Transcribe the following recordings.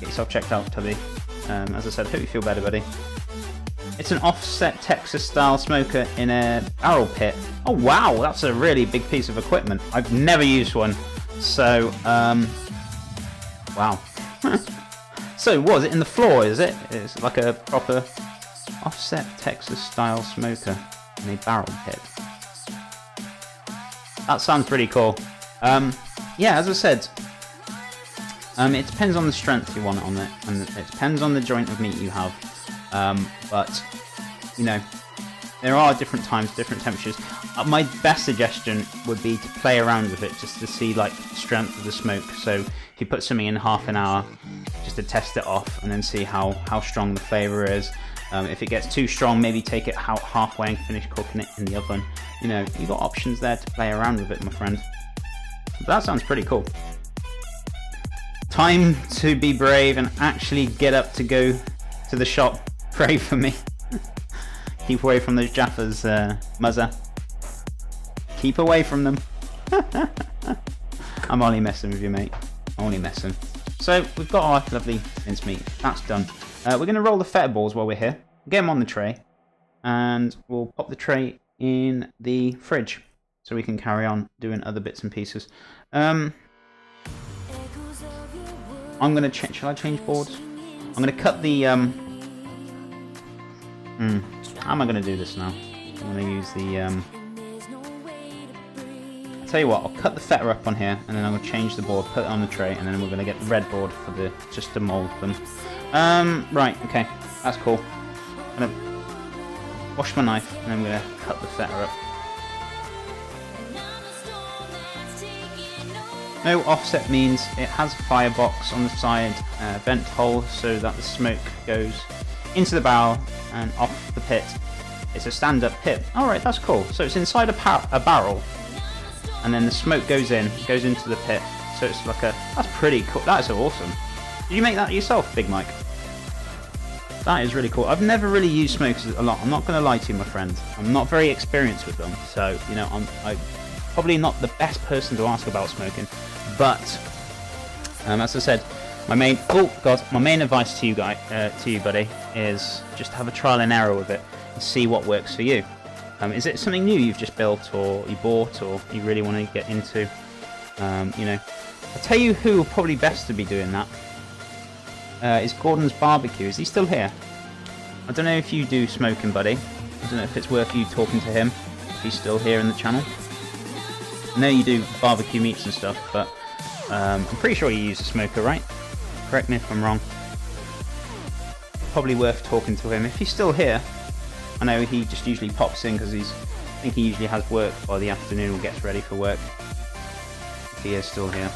Get yourself checked out, Tubby. As I said, hope you feel better, buddy. It's an offset Texas-style smoker in a barrel pit. Oh wow, that's a really big piece of equipment. I've never used one, so wow. So what is it in the floor? Is it? It's like a proper offset Texas-style smoker in a barrel pit. That sounds pretty cool. Yeah, as I said, it depends on the strength you want on it, and it depends on the joint of meat you have. But you know, there are different times, different temperatures. My best suggestion would be to play around with it just to see like the strength of the smoke. So if you put something in half an hour, just to test it off and then see how strong the flavour is. If it gets too strong, maybe take it out halfway and finish cooking it in the oven. You know, you've got options there to play around with it, my friend. But that sounds pretty cool. Time to be brave and actually get up to go to the shop. Pray for me. Keep away from those Jaffas, Muzza. Keep away from them. I'm only messing with you, mate. Only messing. So we've got our lovely mincemeat. That's done. We're going to roll the feta balls while we're here. Get them on the tray. And we'll pop the tray in the fridge. So we can carry on doing other bits and pieces. I'm going to change... Shall I change boards? I'm going to cut the... How am I going to do this now? I'm going to use the... I'll tell you what, I'll cut the feta up on here, and then I'm going to change the board, put it on the tray, and then we're going to get the red board for the... just to mould them. Right, okay, that's cool. I'm going to wash my knife, and then I'm going to cut the feta up. No offset means it has a firebox on the side, vent hole, so that the smoke goes into the barrel and off the pit. It's a stand-up pit. Alright, that's cool. So it's inside a barrel, and then the smoke goes into the pit. So it's like a... That's pretty cool. That is awesome. Did you make that yourself, Big Mike? That is really cool. I've never really used smokers a lot. I'm not going to lie to you, my friend. I'm not very experienced with them. So, you know, I'm probably not the best person to ask about smoking. But, as I said, my main advice to you buddy, is just have a trial and error with it and see what works for you. Is it something new you've just built, or you bought, or you really want to get into? You know, I'll tell you who probably best to be doing that. Is Gordon's Barbecue. Is he still here? I don't know if you do smoking, buddy. I don't know if it's worth you talking to him, if he's still here in the channel. I know you do barbecue meats and stuff, but I'm pretty sure you use a smoker, right? Correct me if I'm wrong. Probably worth talking to him if he's still here. I know he just usually pops in because I think he usually has work by the afternoon or gets ready for work. If he is still here.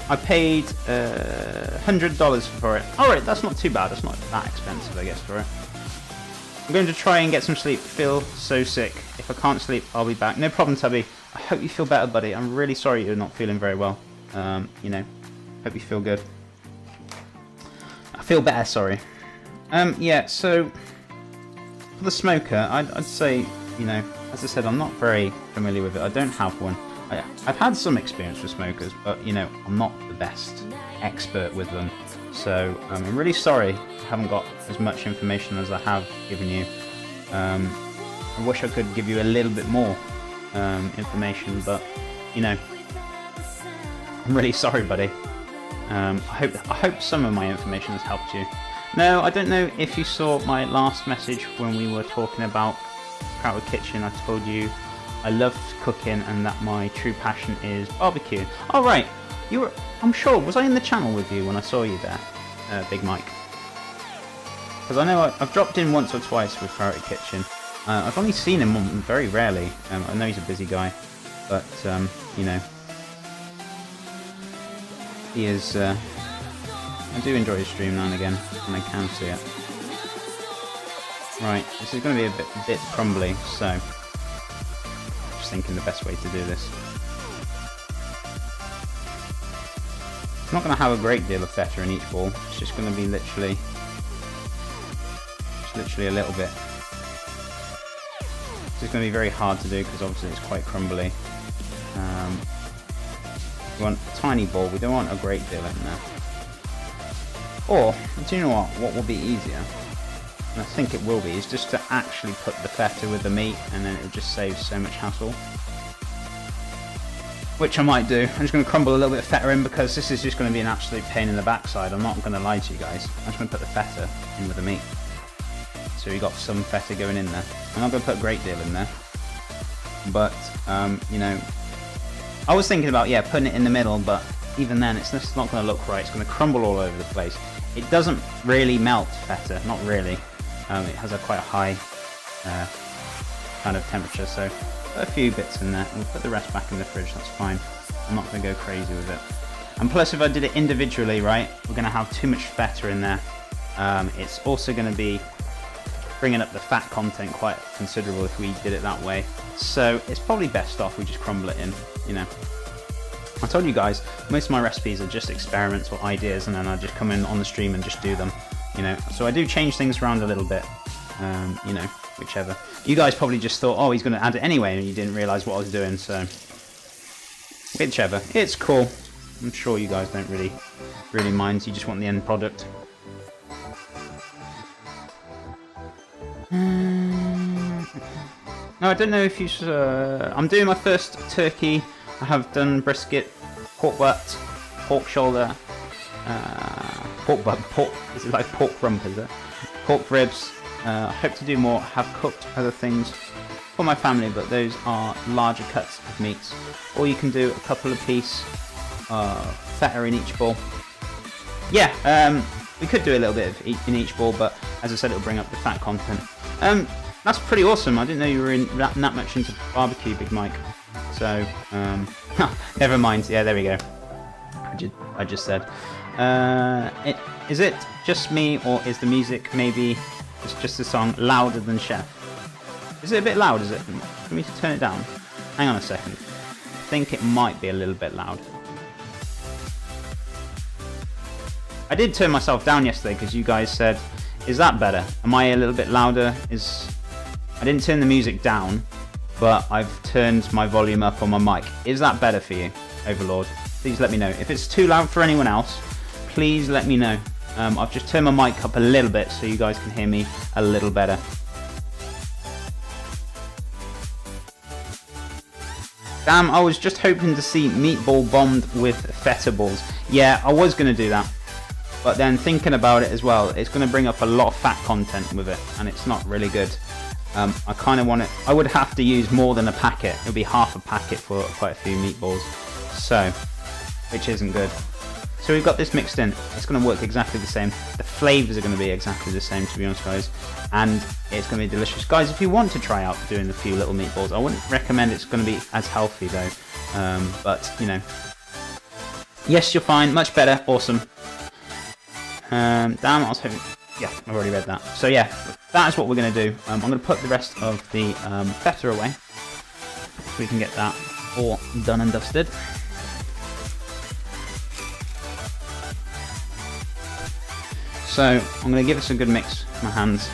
I paid $100 for it. Alright, that's not too bad. That's not that expensive, I guess, for it. I'm going to try and get some sleep. Feel so sick. If I can't sleep, I'll be back. No problem, Tubby. I hope you feel better, buddy. I'm really sorry you're not feeling very well. You know, hope you feel good. I feel better, sorry. Yeah, so for the smoker, I'd say, you know, as I said, I'm not very familiar with it. I don't have one. I've had some experience with smokers, but, you know, I'm not the best expert with them. So I'm really sorry I haven't got as much information as I have given you. I wish I could give you a little bit more information, but, you know, I'm really sorry, buddy. I hope some of my information has helped you. No, I don't know if you saw my last message when we were talking about Crowded Kitchen. I told you I love cooking and that my true passion is barbecue. Oh right, you were, I'm sure, was I in the channel with you when I saw you there, Big Mike? Because I know I've dropped in once or twice with Crowded Kitchen. I've only seen him very rarely. I know he's a busy guy, but you know, he is. I do enjoy his stream now and again when I can see it. Right, this is going to be a bit crumbly, so just thinking the best way to do this. I'm not going to have a great deal of feta in each ball. It's just going to be literally a little bit. It's going to be very hard to do because obviously it's quite crumbly. We want a tiny ball, we don't want a great deal in there. Or, do you know what will be easier? And I think it will be, is just to actually put the feta with the meat, and then it just saves so much hassle. Which I might do. I'm just going to crumble a little bit of feta in because this is just going to be an absolute pain in the backside. I'm not going to lie to you guys. I'm just going to put the feta in with the meat. So we got some feta going in there. I'm not going to put a great deal in there. But, you know, I was thinking about, yeah, putting it in the middle, but even then it's just not going to look right. It's going to crumble all over the place. It doesn't really melt feta, not really. It has a quite a high kind of temperature, so put a few bits in there. We'll put the rest back in the fridge, that's fine. I'm not going to go crazy with it. And plus, if I did it individually, right, we're going to have too much feta in there. It's also going to be bringing up the fat content quite considerable if we did it that way. So it's probably best off we just crumble it in, you know. I told you guys, most of my recipes are just experiments or ideas, and then I just come in on the stream and just do them, you know. So I do change things around a little bit, you know, whichever. You guys probably just thought, oh, he's going to add it anyway, and you didn't realise what I was doing, so whichever. It's cool. I'm sure you guys don't really mind. You just want the end product. No, I don't know if you... I'm doing my first turkey. I have done brisket, pork butt, pork shoulder, pork butt, is it like pork rump, is it? Pork ribs. I hope to do more. Have cooked other things for my family, but those are larger cuts of meats. Or you can do a couple of piece feta in each bowl. Yeah, we could do a little bit in each bowl, but as I said, it'll bring up the fat content. That's pretty awesome. I didn't know you were that much into barbecue, Big Mike. So, never mind. Yeah, there we go. I just said. Is it just me, or is the music maybe just the song louder than Chef? Is it a bit loud? Is it? For me to turn it down? Hang on a second. I think it might be a little bit loud. I did turn myself down yesterday because you guys said, "Is that better? Am I a little bit louder?" I didn't turn the music down, but I've turned my volume up on my mic. Is that better for you, Overlord? Please let me know. If it's too loud for anyone else, please let me know. I've just turned my mic up a little bit so you guys can hear me a little better. Damn, I was just hoping to see meatball bombed with feta balls. Yeah, I was going to do that. But then thinking about it as well, it's going to bring up a lot of fat content with it, and it's not really good. I kind of want it. I would have to use more than a packet. It would be half a packet for quite a few meatballs, so which isn't good. So we've got this mixed in. It's going to work exactly the same. The flavors are going to be exactly the same, to be honest, guys, and it's going to be delicious, guys. If you want to try out doing the few little meatballs, I wouldn't recommend it's going to be as healthy though. But you know, yes, you're fine. Much better. Awesome. Damn, I was hoping. Yeah, I've already read that. So yeah, that is what we're going to do. I'm going to put the rest of the feta away, so we can get that all done and dusted. So I'm going to give this a good mix with my hands,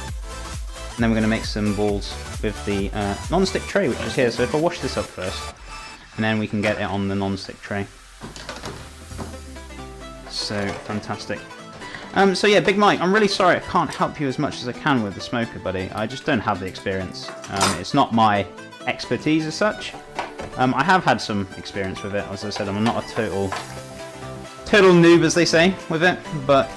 and then we're going to make some balls with the non-stick tray, which is here. So if I wash this up first, and then we can get it on the non-stick tray. So fantastic. So yeah, Big Mike, I'm really sorry I can't help you as much as I can with the smoker, buddy. I just don't have the experience. It's not my expertise as such. I have had some experience with it. As I said, I'm not a total noob, as they say, with it. But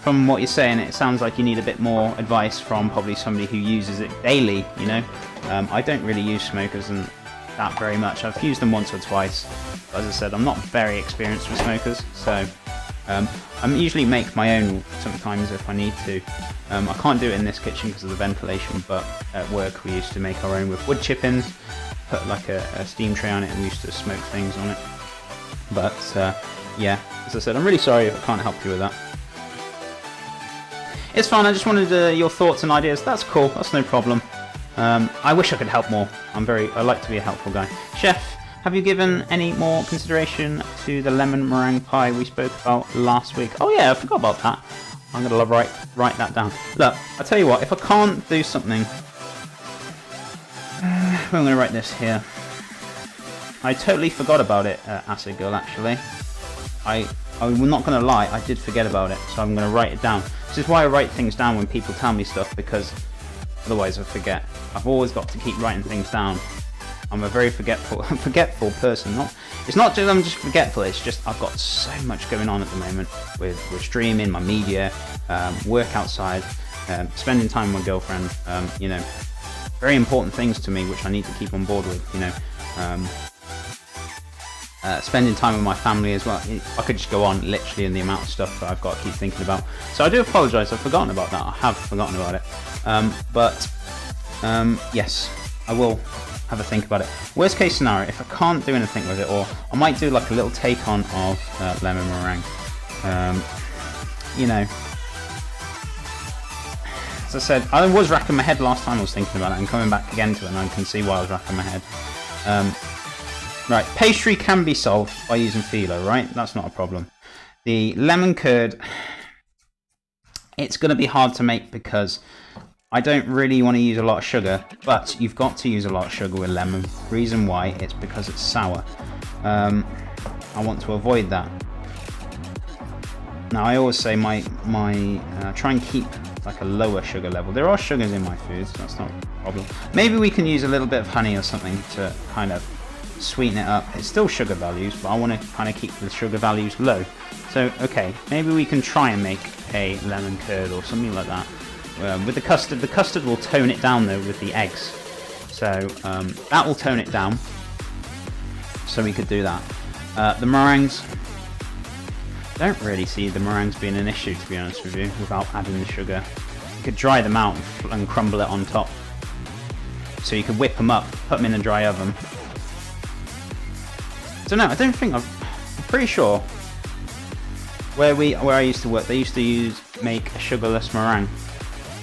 from what you're saying, it sounds like you need a bit more advice from probably somebody who uses it daily, you know. I don't really use smokers and that very much. I've used them once or twice. But as I said, I'm not very experienced with smokers, so... I usually make my own sometimes if I need to. I can't do it in this kitchen because of the ventilation, but at work we used to make our own with wood chippings, put like a steam tray on it, and we used to smoke things on it. But yeah, as I said, I'm really sorry if I can't help you with that. It's fine, I just wanted your thoughts and ideas. That's cool, that's no problem. I wish I could help more. I like to be a helpful guy. Chef, have you given any more consideration to the lemon meringue pie we spoke about last week? Oh yeah, I forgot about that. I'm going to write that down. Look, I'll tell you what, if I can't do something I'm going to write this here. I totally forgot about it, Acid Girl, actually. I'm not going to lie, I did forget about it, so I'm going to write it down. This is why I write things down when people tell me stuff, because otherwise I forget. I've always got to keep writing things down. I'm a very forgetful person. It's not just I'm just forgetful, it's just I've got so much going on at the moment with streaming, my media, work outside, spending time with my girlfriend, you know, very important things to me which I need to keep on board with, you know. Spending time with my family as well. I could just go on literally in the amount of stuff that I've got to keep thinking about. So I do apologise, I've forgotten about that. I have forgotten about it. Yes, I will have a think about it. Worst case scenario, if I can't do anything with it, or I might do like a little take on of lemon meringue. You know, as I said, I was racking my head last time I was thinking about it, and coming back again to it, and I can see why I was racking my head. Right, pastry can be solved by using phyllo, right? That's not a problem. The lemon curd, it's going to be hard to make because I don't really want to use a lot of sugar, but you've got to use a lot of sugar with lemon. Reason why, it's because it's sour. I want to avoid that. Now, I always say try and keep like a lower sugar level. There are sugars in my foods, that's not a problem. Maybe we can use a little bit of honey or something to kind of sweeten it up. It's still sugar values, but I want to kind of keep the sugar values low. So, okay, maybe we can try and make a lemon curd or something like that. With the custard will tone it down though with the eggs. So that will tone it down. So we could do that. The meringues, don't really see the meringues being an issue, to be honest with you, without adding the sugar. You could dry them out and crumble it on top. So you could whip them up, put them in a dry oven. I don't know, I'm pretty sure where I used to work, they used to make a sugarless meringue.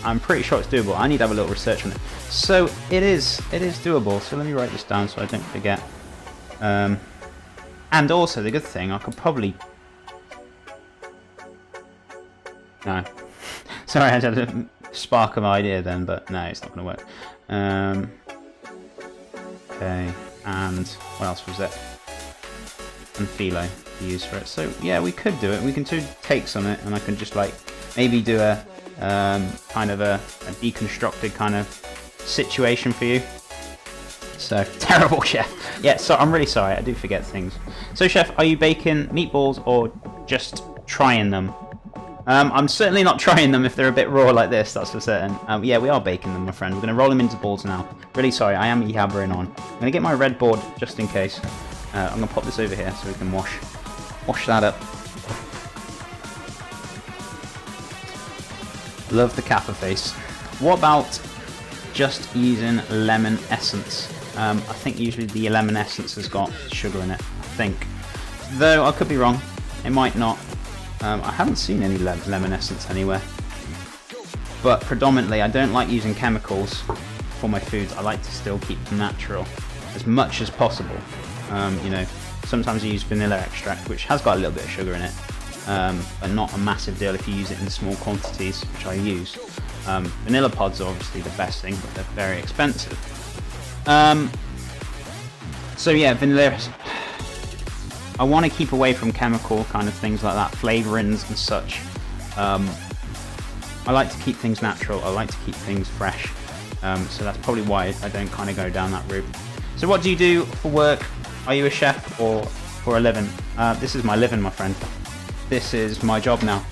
I'm pretty sure it's doable. I need to have a little research on it. So it is doable. So let me write this down so I don't forget. And also the good thing, I could probably... No. Sorry, I had a spark of idea then, but no, it's not going to work. Okay, and what else was it? And phyllo to use for it. So yeah, we could do it. We can do takes on it, and I can just like maybe do a kind of a deconstructed kind of situation for you. So terrible, chef. Yeah, so I'm really sorry, I do forget things. So chef, are you baking meatballs or just trying them? I'm certainly not trying them if they're a bit raw like this, that's for certain. Yeah, we are baking them, my friend. We're going to roll them into balls now. Really sorry, I am yabbering on. I'm going to get my red board just in case. I'm going to pop this over here so we can wash that up. Love the kappa face. What about just using lemon essence? I think usually the lemon essence has got sugar in it, I think. Though I could be wrong, it might not. I haven't seen any lemon essence anywhere. But predominantly I don't like using chemicals for my foods. I like to still keep them natural as much as possible. You know, sometimes I use vanilla extract, which has got a little bit of sugar in it. But not a massive deal if you use it in small quantities, which I use. Vanilla pods are obviously the best thing, but they're very expensive. So yeah, vanilla. I want to keep away from chemical kind of things like that, flavorings and such. I like to keep things natural. I like to keep things fresh. So that's probably why I don't kind of go down that route. So what do you do for work? Are you a chef or for a living? This is my living, my friend. This is my job now.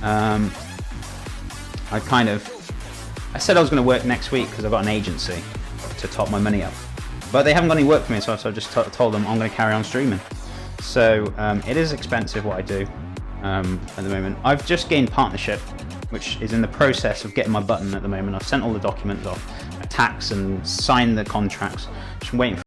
I said I was going to work next week because I've got an agency to top my money up. But they haven't got any work for me, so I just told them I'm going to carry on streaming. So it is expensive what I do at the moment. I've just gained partnership, which is in the process of getting my button at the moment. I've sent all the documents off, tax and signed the contracts. Just waiting for